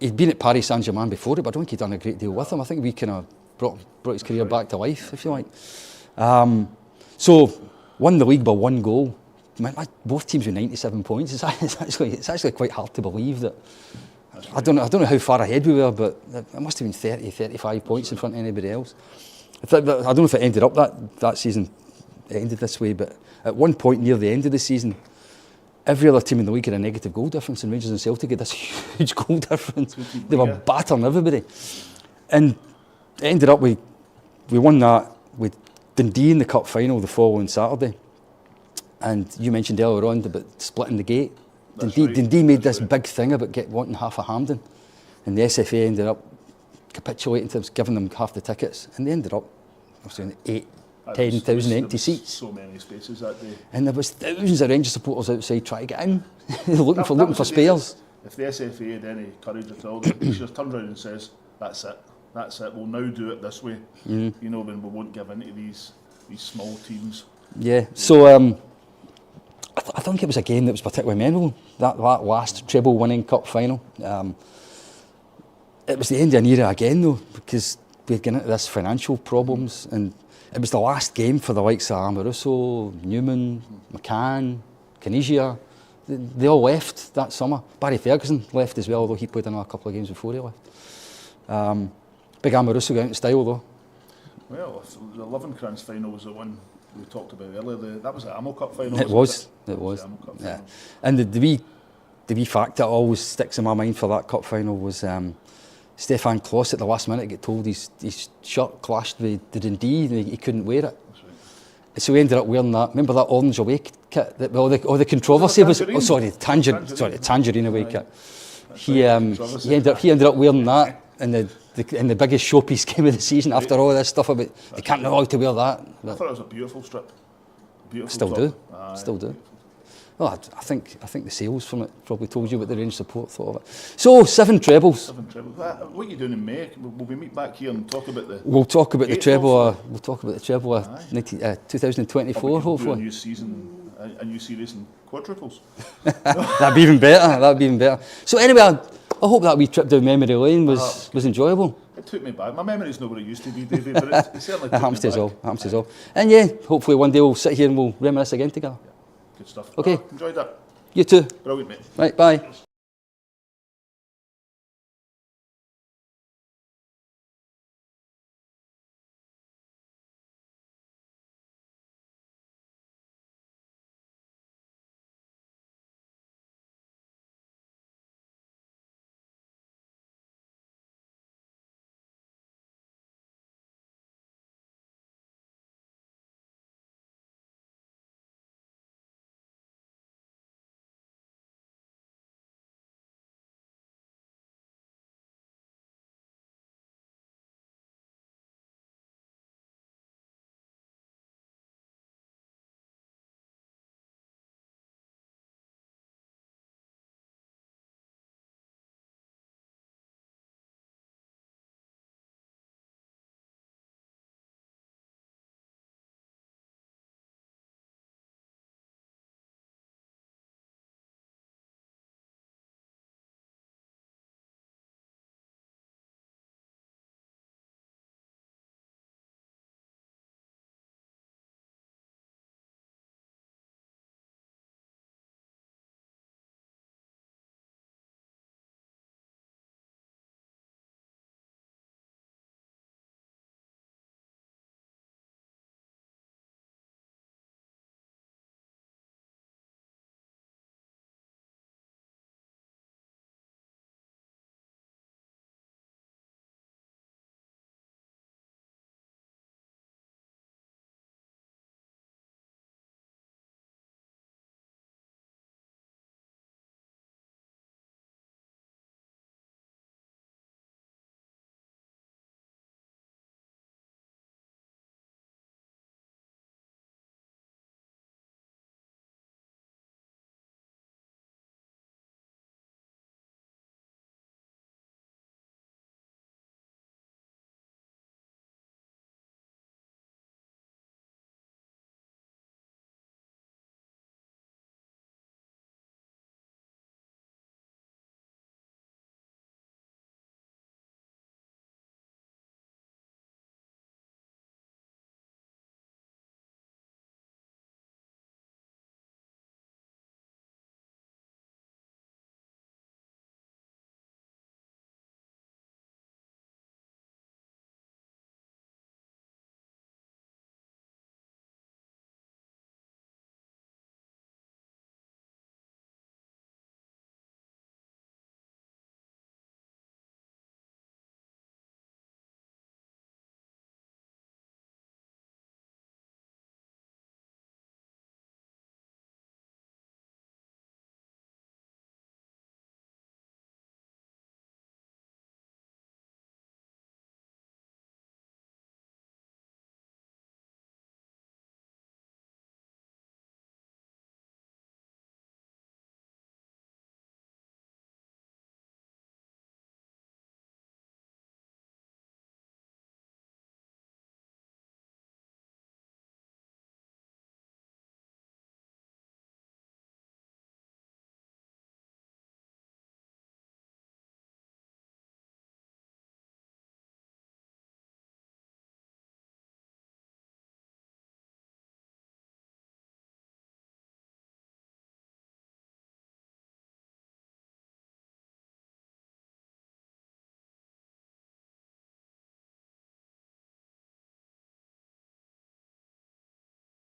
he'd been at Paris Saint-Germain before it, but I don't think he'd done a great deal with him. I think we kind of brought his career back to life, if you like. So, won the league by 1 goal. Both teams with 97 points. It's actually quite hard to believe that. Right. I don't know how far ahead we were, but it must have been 30, 35 points in front of anybody else. I don't know if it ended up that season, it ended this way, but at one point near the end of the season, every other team in the league had a negative goal difference, and Rangers and Celtic had this huge goal difference. They were battering everybody. And it ended up, we won that with Dundee in the cup final the following Saturday. And you mentioned earlier on about splitting the gate. Dundee made this big thing about wanting half of Hampden. And the SFA ended up capitulating to giving them half the tickets. And they ended up, I was 10,000 empty seats. So many spaces that day. And there was thousands of Rangers supporters outside trying to get in, looking for spares. If the SFA had any courage at all, they should have turned around and says, that's it, we'll now do it this way. When we won't give in to these small teams. Yeah, so I think it was a game that was particularly memorable, that last treble-winning cup final. It was the end of an era again, though, because we had gone into this financial problems, and it was the last game for the likes of Amoruso, Newman, McCann, Caniggia. They all left that summer. Barry Ferguson left as well, although he played in a couple of games before he left. Big Amoruso got out in style, though. Well, the Lovencrans final was the one we talked about earlier. That was the Amel Cup final. It was. Yeah. And the wee fact that always sticks in my mind for that cup final was Stefan Kloss at the last minute got told his shirt clashed with the Dundee and he couldn't wear it. That's right. So he ended up wearing that. Remember that orange away kit? The controversy was. The tangerine away kit. He ended up wearing that in the biggest showpiece game of the season after all this stuff about they can't know how to wear that. I thought it was a beautiful strip. Still do. Well, I think the sales from it probably told you what the Rangers support thought of it. So 7 trebles. What are you doing in May? Will we meet back here and talk about the? We'll talk about the treble. We'll talk about the treble. 2024, hopefully. A new season, a new series in quadruples. That'd be even better. So anyway, I hope that wee trip down memory lane was enjoyable. it took me back. My memory's not what it used to be, Davey, but it certainly It took happens me to us back. all. Happens to us all. And yeah, hopefully one day we'll sit here and we'll reminisce again together. Good stuff. Okay. Enjoyed that. You too. Brilliant, mate. Right, bye.